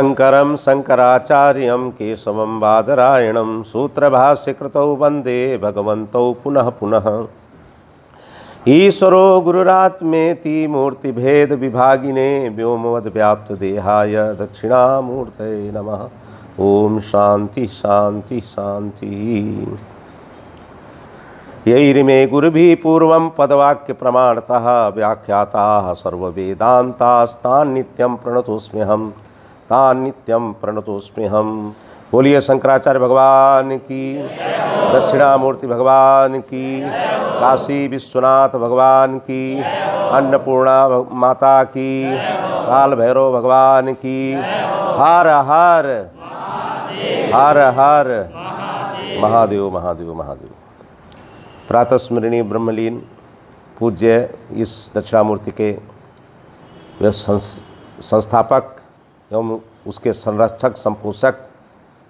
शंकरं शंकराचार्यं केशवं बादरायणं सूत्रभाष्यकृतौ वन्दे भगवन्तौ पुनः पुनः। ईश्वरो गुरुरात्मेति मूर्तिभेद विभागिने व्योमवद्व्याप्तदेहाय दक्षिणामूर्तये नमः। ओम शांति शांति शांति। यैरिमे गुरुभिः पूर्वं पदवाक्य प्रमाणतः व्याख्याताः सर्ववेदान्तास्तान् नित्यं प्रणतोस्म्यहम् तान् नित्यं प्रणतोस्म्यहम्। बोलिए शंकराचार्य भगवान की, दक्षिणामूर्ति भगवान की, काशी विश्वनाथ भगवान की, अन्नपूर्णा माता की, काल भैरव भगवान की। हर हर हर हर महादेव महादेव महादेव। प्रातस्मरणीय ब्रह्मलीन पूज्य इस दक्षिणामूर्ति के संस्थापक एवं उसके संरक्षक संपोषक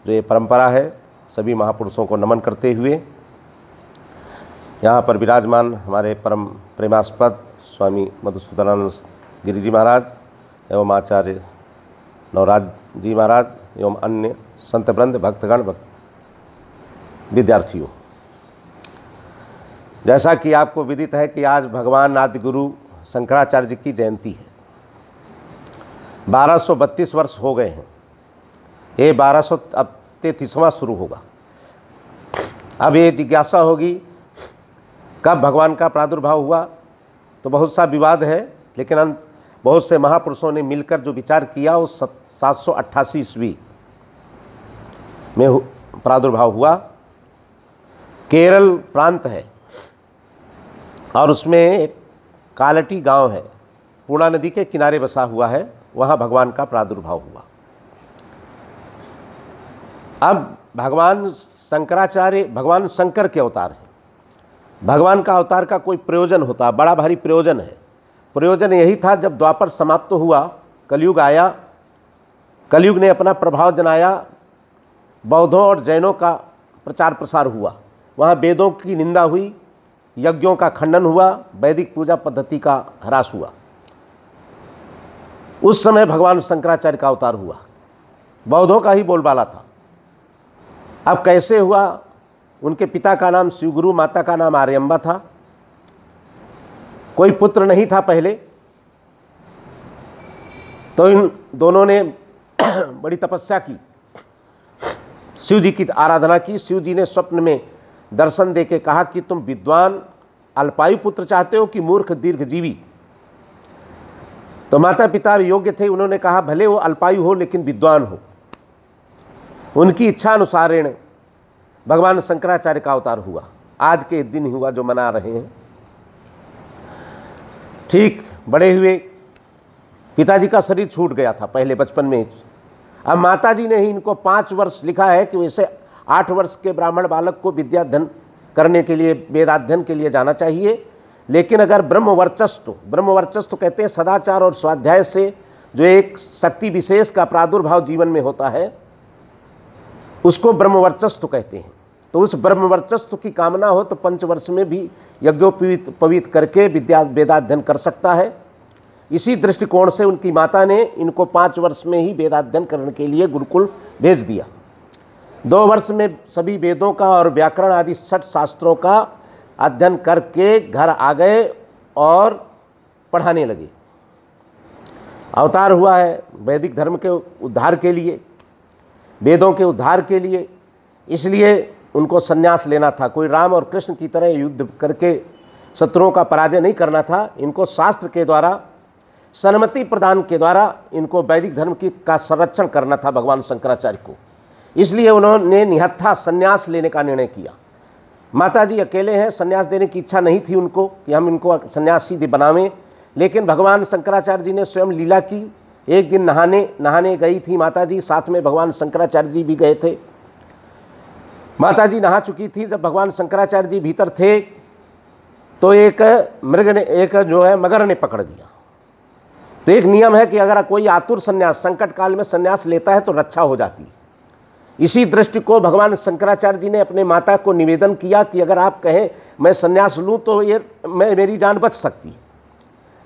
जो ये परंपरा है, सभी महापुरुषों को नमन करते हुए यहाँ पर विराजमान हमारे परम प्रेमास्पद स्वामी मधुसूदनानंद गिरि जी महाराज एवं आचार्य नवराज जी महाराज एवं अन्य संत वृंद भक्तगण भक्त विद्यार्थियों, जैसा कि आपको विदित है कि आज भगवान आदि गुरु शंकराचार्य जी की जयंती है। 1232 वर्ष हो गए हैं। ये 1233वां शुरू होगा। अब ये जिज्ञासा होगी कब भगवान का प्रादुर्भाव हुआ, तो बहुत सा विवाद है, लेकिन बहुत से महापुरुषों ने मिलकर जो विचार किया वो 788 ईस्वी में प्रादुर्भाव हुआ। केरल प्रांत है और उसमें एक कालटी गांव है, पूर्णा नदी के किनारे बसा हुआ है, वहाँ भगवान का प्रादुर्भाव हुआ। अब भगवान शंकराचार्य भगवान शंकर के अवतार हैं। भगवान का अवतार का कोई प्रयोजन होता, बड़ा भारी प्रयोजन है। प्रयोजन यही था, जब द्वापर समाप्त हुआ, कलयुग आया, कलयुग ने अपना प्रभाव जनाया, बौद्धों और जैनों का प्रचार प्रसार हुआ, वहाँ वेदों की निंदा हुई, यज्ञों का खंडन हुआ, वैदिक पूजा पद्धति का ह्रास हुआ। उस समय भगवान शंकराचार्य का अवतार हुआ। बौद्धों का ही बोलबाला था। अब कैसे हुआ? उनके पिता का नाम शिवगुरु, माता का नाम आर्यम्बा था। कोई पुत्र नहीं था पहले, तो इन दोनों ने बड़ी तपस्या की, शिव जी की आराधना की। शिव जी ने स्वप्न में दर्शन दे के कहा कि तुम विद्वान अल्पायु पुत्र चाहते हो कि मूर्ख दीर्घजीवी? तो माता पिता योग्य थे, उन्होंने कहा भले वो अल्पायु हो लेकिन विद्वान हो। उनकी इच्छा अनुसारेण भगवान शंकराचार्य का अवतार हुआ। आज के दिन हुआ जो मना रहे हैं। ठीक बड़े हुए पिताजी का शरीर छूट गया था पहले बचपन में। अब माताजी ने ही इनको 5 वर्ष लिखा है कि वैसे 8 वर्ष के ब्राह्मण बालक को विद्याध्ययन करने के लिए, वेदाध्ययन के लिए जाना चाहिए, लेकिन अगर ब्रह्मवर्चस्व कहते हैं सदाचार और स्वाध्याय से जो एक शक्ति विशेष का प्रादुर्भाव जीवन में होता है, उसको ब्रह्मवर्चस्व कहते हैं। तो उस ब्रह्मवर्चस्व की कामना हो तो 5 वर्ष में भी यज्ञोपवीत करके वेदाध्ययन कर सकता है। इसी दृष्टिकोण से उनकी माता ने इनको 5 वर्ष में ही वेदाध्ययन करने के लिए गुरुकुल भेज दिया। 2 वर्ष में सभी वेदों का और व्याकरण आदि 6 शास्त्रों का अध्ययन करके घर आ गए और पढ़ाने लगे। अवतार हुआ है वैदिक धर्म के उद्धार के लिए, वेदों के उद्धार के लिए, इसलिए उनको संन्यास लेना था। कोई राम और कृष्ण की तरह युद्ध करके शत्रुओं का पराजय नहीं करना था। इनको शास्त्र के द्वारा, सन्मति प्रदान के द्वारा इनको वैदिक धर्म का संरक्षण करना था भगवान शंकराचार्य को। इसलिए उन्होंने निहत्था संन्यास लेने का निर्णय किया। माताजी अकेले हैं, संन्यास देने की इच्छा नहीं थी उनको कि हम इनको सन्यासी बनावें, लेकिन भगवान शंकराचार्य जी ने स्वयं लीला की। एक दिन नहाने गई थी माताजी, साथ में भगवान शंकराचार्य जी भी गए थे। माताजी नहा चुकी थी, जब भगवान शंकराचार्य जी भीतर थे तो एक मृग ने, एक जो है मगर ने पकड़ दिया। तो एक नियम है कि अगर कोई आतुर संन्यास संकट काल में संन्यास लेता है तो रक्षा हो जाती है। इसी दृष्टि को भगवान शंकराचार्य जी ने अपने माता को निवेदन किया कि अगर आप कहें मैं संन्यास लूँ तो ये मेरी जान बच सकती है।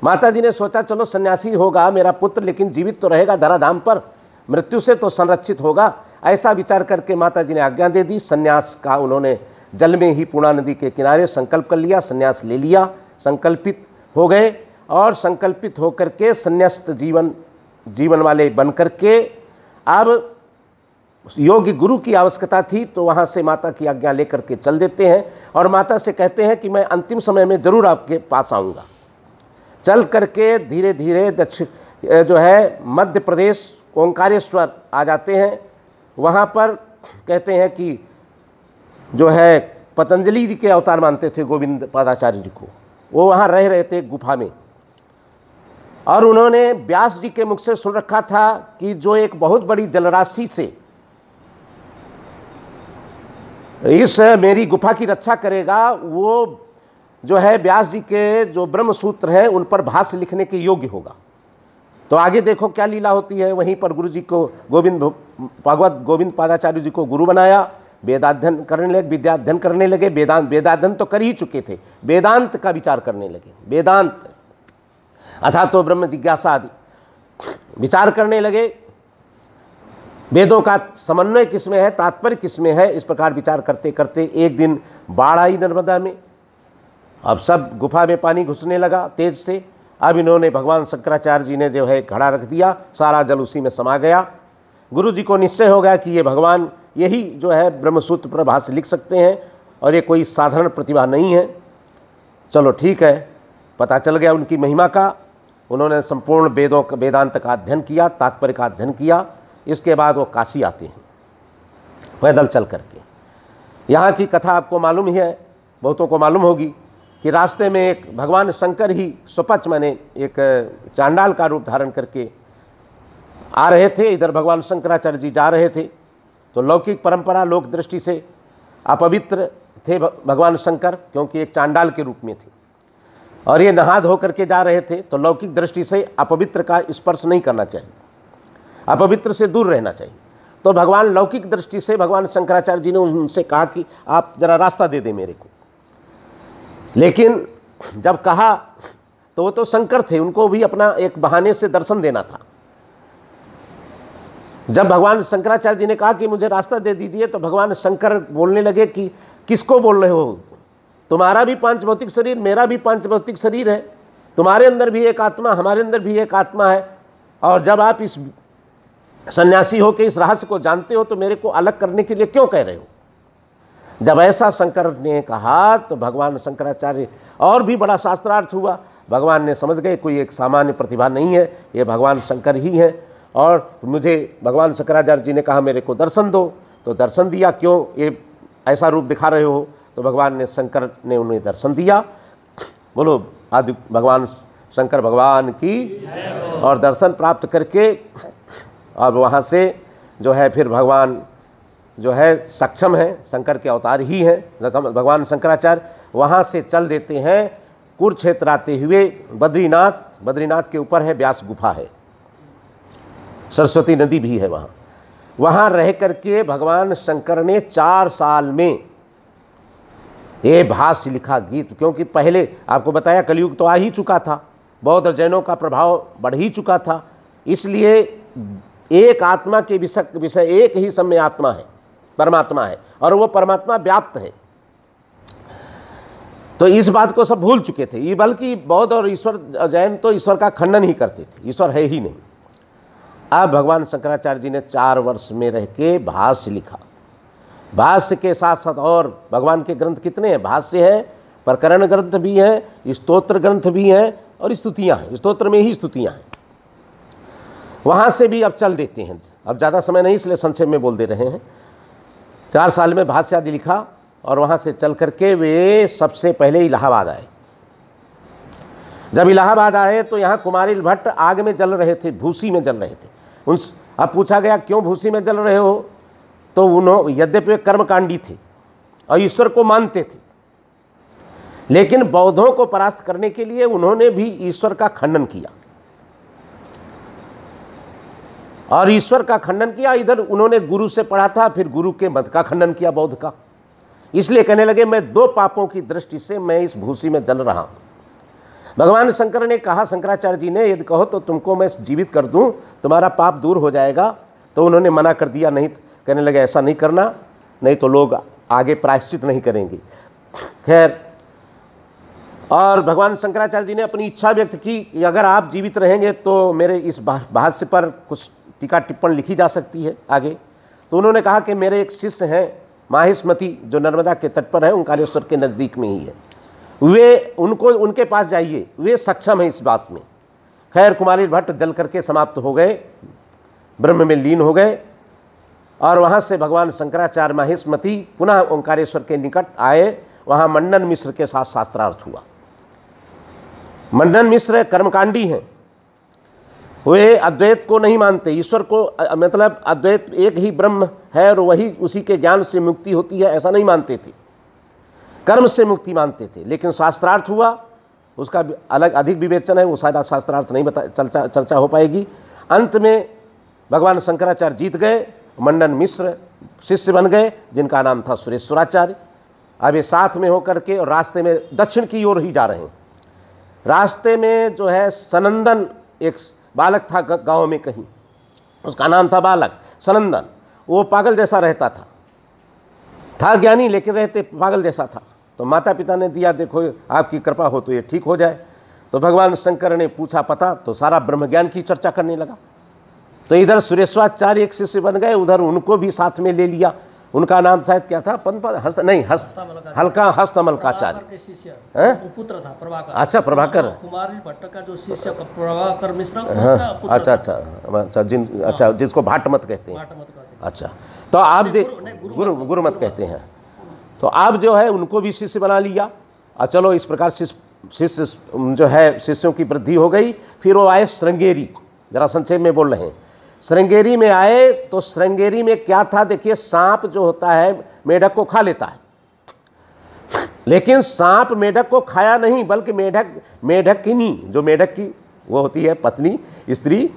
माता जी ने सोचा चलो सन्यासी होगा मेरा पुत्र, लेकिन जीवित तो रहेगा धराधाम पर, मृत्यु से तो संरक्षित होगा। ऐसा विचार करके माता जी ने आज्ञा दे दी। संन्यास का उन्होंने जल में ही पूर्णा नदी के किनारे संकल्प कर लिया, संन्यास ले लिया, संकल्पित हो गए और संकल्पित होकर के संन्यास्त जीवन वाले बन करके अब योग्य गुरु की आवश्यकता थी, तो वहाँ से माता की आज्ञा लेकर के चल देते हैं और माता से कहते हैं कि मैं अंतिम समय में ज़रूर आपके पास आऊँगा। चल करके धीरे धीरे जो है मध्य प्रदेश ओंकारेश्वर आ जाते हैं। वहाँ पर कहते हैं कि जो है पतंजलि जी के अवतार मानते थे गोविंद पादाचार्य जी को, वो वहाँ रह रहे थे गुफा में। और उन्होंने व्यास जी के मुख से सुन रखा था कि जो एक बहुत बड़ी जलराशि से इस मेरी गुफा की रक्षा करेगा, वो जो है व्यास जी के जो ब्रह्म सूत्र हैं उन पर भाष्य लिखने के योग्य होगा। तो आगे देखो क्या लीला होती है। वहीं पर गुरु जी को भगवत गोविंद पादाचार्य जी को गुरु बनाया, वेदाध्ययन करने लगे, विद्याध्ययन करने लगे। वेदाध्ययन तो कर ही चुके थे, वेदांत का विचार करने लगे। वेदांत अथा तो ब्रह्म जिज्ञासा आदि विचार करने लगे। वेदों का समन्वय किसमें है, तात्पर्य किसमें है, इस प्रकार विचार करते करते एक दिन बाढ़ आई नर्मदा में। अब सब गुफा में पानी घुसने लगा तेज से। अब इन्होंने भगवान शंकराचार्य जी ने जो है घड़ा रख दिया, सारा जल उसी में समा गया। गुरु जी को निश्चय हो गया कि ये भगवान यही जो है ब्रह्मसूत्र पर भाष्य लिख सकते हैं और ये कोई साधारण प्रतिभा नहीं है। चलो ठीक है, पता चल गया उनकी महिमा का। उन्होंने संपूर्ण वेदांत का अध्ययन किया, तात्पर्य का अध्ययन किया। इसके बाद वो काशी आते हैं पैदल चल करके। यहाँ की कथा आपको मालूम ही है, बहुतों को मालूम होगी कि रास्ते में एक भगवान शंकर ही स्वपच माने एक चांडाल का रूप धारण करके आ रहे थे। इधर भगवान शंकराचार्य जी जा रहे थे, तो लौकिक परंपरा लोक दृष्टि से अपवित्र थे भगवान शंकर, क्योंकि एक चांडाल के रूप में थे और ये नहा धो करके जा रहे थे। तो लौकिक दृष्टि से अपवित्र का स्पर्श नहीं करना चाहिए, अपवित्र से दूर रहना चाहिए। तो भगवान लौकिक दृष्टि से भगवान शंकराचार्य जी ने उनसे कहा कि आप जरा रास्ता दे दें मेरे को। लेकिन जब कहा तो वो तो शंकर थे, उनको भी अपना एक बहाने से दर्शन देना था। जब भगवान शंकराचार्य जी ने कहा कि मुझे रास्ता दे दीजिए, तो भगवान शंकर बोलने लगे कि किसको बोल रहे हो, तुम्हारा भी पांच भौतिक शरीर, मेरा भी पांच भौतिक शरीर है, तुम्हारे अंदर भी एक आत्मा, हमारे अंदर भी एक आत्मा है। और जब आप इस सन्यासी हो के इस रहस्य को जानते हो, तो मेरे को अलग करने के लिए क्यों कह रहे हो। जब ऐसा शंकर ने कहा तो भगवान शंकराचार्य और भी बड़ा शास्त्रार्थ हुआ। भगवान ने समझ गए कोई एक सामान्य प्रतिभा नहीं है, ये भगवान शंकर ही है। और मुझे भगवान शंकराचार्य जी ने कहा मेरे को दर्शन दो, तो दर्शन दिया। क्यों ये ऐसा रूप दिखा रहे हो, तो भगवान ने शंकर ने उन्हें दर्शन दिया। बोलो आदि भगवान शंकर भगवान की। और दर्शन प्राप्त करके अब वहाँ से जो है फिर भगवान जो है सक्षम है, शंकर के अवतार ही हैं भगवान शंकराचार्य। वहाँ से चल देते हैं कुरुक्षेत्र आते हुए बद्रीनाथ के ऊपर है व्यास गुफा है, सरस्वती नदी भी है वहाँ। वहाँ रह करके भगवान शंकर ने 4 साल में ये भाष्य लिखा गीत। क्योंकि पहले आपको बताया कलयुग तो आ ही चुका था, बौद्ध जैनों का प्रभाव बढ़ ही चुका था, इसलिए एक आत्मा के विषय एक ही समय आत्मा है, परमात्मा है, और वो परमात्मा व्याप्त है। तो इस बात को सब भूल चुके थे। ये बल्कि बौद्ध और ईश्वर जैन तो ईश्वर का खंडन ही करते थे, ईश्वर है ही नहीं। अब भगवान शंकराचार्य जी ने 4 वर्ष में रह के भाष्य लिखा। भाष्य के साथ साथ और भगवान के ग्रंथ कितने हैं, भाष्य है, प्रकरण ग्रंथ भी हैं, स्तोत्र ग्रंथ भी हैं और स्तुतियाँ हैं, स्तोत्र में ही स्तुतियाँ हैं। वहाँ से भी अब चल देते हैं, अब ज़्यादा समय नहीं इसलिए संक्षेप में बोल दे रहे हैं। 4 साल में भाष्य आदि लिखा और वहाँ से चल करके वे सबसे पहले इलाहाबाद आए। जब इलाहाबाद आए तो यहाँ कुमारिल भट्ट आग में जल रहे थे, भूसी में जल रहे थे। अब पूछा गया क्यों भूसी में जल रहे हो, तो उन्होंने यद्यपि वे कर्मकांडी थे और ईश्वर को मानते थे, लेकिन बौद्धों को परास्त करने के लिए उन्होंने भी ईश्वर का खंडन किया और ईश्वर का खंडन किया। इधर उन्होंने गुरु से पढ़ा था, फिर गुरु के मत का खंडन किया बौद्ध का। इसलिए कहने लगे मैं 2 पापों की दृष्टि से मैं इस भूसी में जल रहा हूँ। भगवान शंकर ने कहा, शंकराचार्य जी ने, यदि कहो तो तुमको मैं जीवित कर दूं, तुम्हारा पाप दूर हो जाएगा, तो उन्होंने मना कर दिया, नहीं, कहने लगे ऐसा नहीं करना, नहीं तो लोग आगे प्रायश्चित नहीं करेंगे। खैर, और भगवान शंकराचार्य जी ने अपनी इच्छा व्यक्त की कि अगर आप जीवित रहेंगे तो मेरे इस भाष्य पर कुछ टीका टिप्पण लिखी जा सकती है आगे। तो उन्होंने कहा कि मेरे एक शिष्य हैं माहिष्मति, जो नर्मदा के तट पर है, ओंकारेश्वर के नज़दीक में ही है, वे उनके पास जाइए, वे सक्षम हैं इस बात में। खैर, कुमारी भट्ट जल करके समाप्त हो गए, ब्रह्म में लीन हो गए, और वहाँ से भगवान शंकराचार्य माहिष्मति पुनः ओंकारेश्वर के निकट आए। वहाँ मंडन मिश्र के साथ शास्त्रार्थ हुआ। मंडन मिश्र कर्मकांडी हैं, वे अद्वैत को नहीं मानते, ईश्वर को, मतलब अद्वैत एक ही ब्रह्म है और वही उसी के ज्ञान से मुक्ति होती है, ऐसा नहीं मानते थे, कर्म से मुक्ति मानते थे। लेकिन शास्त्रार्थ हुआ, उसका अलग अधिक विवेचन है, वो शायद शास्त्रार्थ नहीं चर्चा हो पाएगी। अंत में भगवान शंकराचार्य जीत गए, मंडन मिश्र शिष्य बन गए, जिनका नाम था सुरेश्वराचार्य। अब ये साथ में होकर के और रास्ते में दक्षिण की ओर ही जा रहे हैं। रास्ते में जो है सनंदन एक बालक था गांव में कहीं, उसका नाम था बालक सनंदन। वो पागल जैसा रहता था ज्ञानी लेकिन रहते पागल जैसा था। तो माता पिता ने दिया, देखो आपकी कृपा हो तो ये ठीक हो जाए। तो भगवान शंकर ने पूछा पता, तो सारा ब्रह्म ज्ञान की चर्चा करने लगा। तो इधर सुरेश्वराचार्य एक शिष्य बन गए, उधर उनको भी साथ में ले लिया। उनका नाम शायद क्या था, हस्तमलकाचार्य पुत्र था प्रभाकर। अच्छा, प्रभाकर, कुमारी भट्ट का जो शिष्य प्रभाकर मिश्र, उसका पुत्र। अच्छा, जिसको भाटमत कहते हैं। अच्छा, तो आप गुरुमत कहते हैं। तो आप जो है उनको भी शिष्य बना लिया। और चलो इस प्रकार शिष्य जो है शिष्यों की वृद्धि हो गई। फिर वो आए श्रृंगेरी, जरा संक्षेप में बोल रहे हैं। श्रृंगेरी में आए तो श्रृंगेरी में क्या था, देखिए, सांप जो होता है मेढक को खा लेता है, लेकिन सांप मेढक को खाया नहीं, बल्कि मेढकिनी, जो मेढक की वो होती है पत्नी स्त्री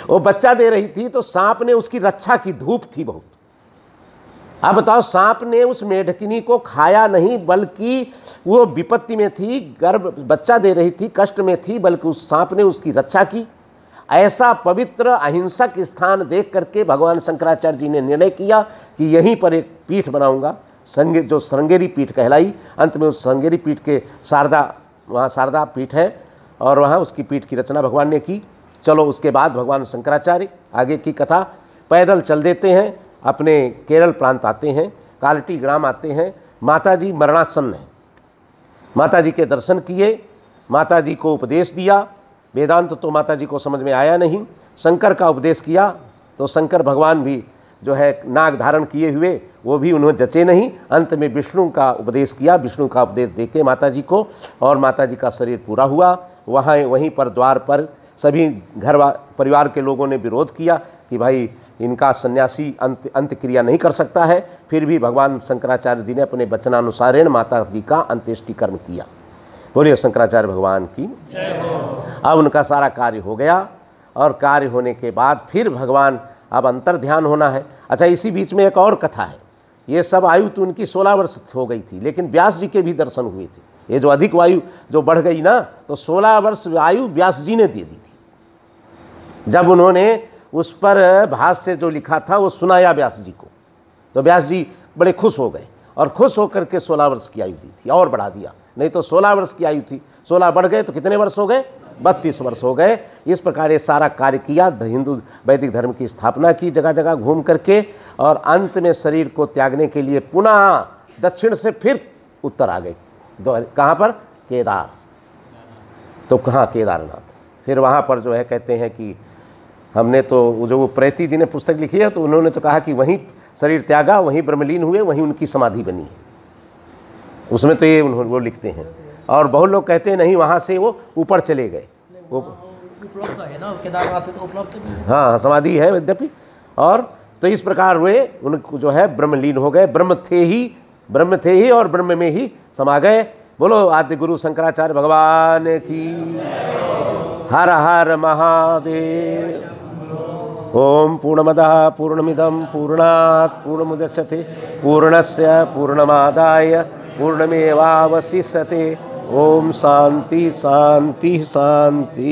वो बच्चा दे रही थी, तो सांप ने उसकी रक्षा की, धूप थी बहुत। अब बताओ, सांप ने उस मेढकिनी को खाया नहीं, बल्कि वो विपत्ति में थी, गर्भ बच्चा दे रही थी, कष्ट में थी, बल्कि उस सांप ने उसकी रक्षा की। ऐसा पवित्र अहिंसक स्थान देख करके भगवान शंकराचार्य जी ने निर्णय किया कि यहीं पर एक पीठ बनाऊंगा, जो श्रृंगेरी पीठ कहलाई। अंत में उस श्रृंगेरी पीठ के वहाँ शारदा पीठ है, और वहाँ उसकी पीठ की रचना भगवान ने की। चलो, उसके बाद भगवान शंकराचार्य आगे की कथा, पैदल चल देते हैं, अपने केरल प्रांत आते हैं, कालटी ग्राम आते हैं। माता जी मरणासन्न है, माता जी के दर्शन किए, माता जी को उपदेश दिया। वेदांत तो माता जी को समझ में आया नहीं, शंकर का उपदेश किया, तो शंकर भगवान भी जो है नाग धारण किए हुए, वो भी उन्हें जचे नहीं। अंत में विष्णु का उपदेश किया, विष्णु का उपदेश देके माता जी को, और माता जी का शरीर पूरा हुआ। वहीं पर द्वार पर सभी परिवार के लोगों ने विरोध किया कि भाई इनका सन्यासी अंत्य क्रिया नहीं कर सकता है। फिर भी भगवान शंकराचार्य जी ने अपने वचनानुसारेण माता जी का अंत्येष्टि कर्म किया। बोलिए शंकराचार्य भगवान की जय हो। अब उनका सारा कार्य हो गया, और कार्य होने के बाद फिर भगवान, अब अंतर ध्यान होना है। अच्छा, इसी बीच में एक और कथा है। ये सब आयु तो उनकी 16 वर्ष हो गई थी, लेकिन व्यास जी के भी दर्शन हुए थे। ये जो अधिक वायु जो बढ़ गई ना, तो 16 वर्ष आयु व्यास जी ने दे दी थी। जब उन्होंने उस पर भाष्य जो लिखा था वो सुनाया व्यास जी को, तो व्यास जी बड़े खुश हो गए, और खुश होकर के 16 वर्ष की आयु दी थी, और बढ़ा दिया। नहीं तो 16 वर्ष की आयु थी, 16 बढ़ गए तो कितने वर्ष हो गए, 32 वर्ष हो गए। इस प्रकार ये सारा कार्य किया, हिंदू वैदिक धर्म की स्थापना की जगह जगह घूम करके, और अंत में शरीर को त्यागने के लिए पुनः दक्षिण से फिर उत्तर आ गए। कहाँ पर, केदार। तो कहाँ, केदारनाथ। फिर वहाँ पर जो है कहते हैं कि हमने तो, जो वो प्रेती जी ने पुस्तक लिखी है, तो उन्होंने तो कहा कि वहीं शरीर त्यागा, वहीं ब्रह्मलीन हुए, वहीं उनकी समाधि बनी है। उसमें तो ये वो लिखते हैं। और बहुत लोग कहते हैं नहीं, वहाँ से वो ऊपर चले गए, वो उपलब्ध है ना, केदारनाथ तो उपलब्ध है। हाँ, समाधि है यद्यपि। और तो इस प्रकार वे उनको जो है ब्रह्मलीन हो गए, ब्रह्म थे ही और ब्रह्म में ही समा गए। बोलो आद्य गुरु शंकराचार्य भगवान की। हर हर महादेव। ओम पूर्णमदः पूर्णमिदं पूर्णात् पूर्णमुदच्यते पूर्णस्य पूर्णमादाय पूर्णमेवावशिष्यते। ओम शांति शांति शांति।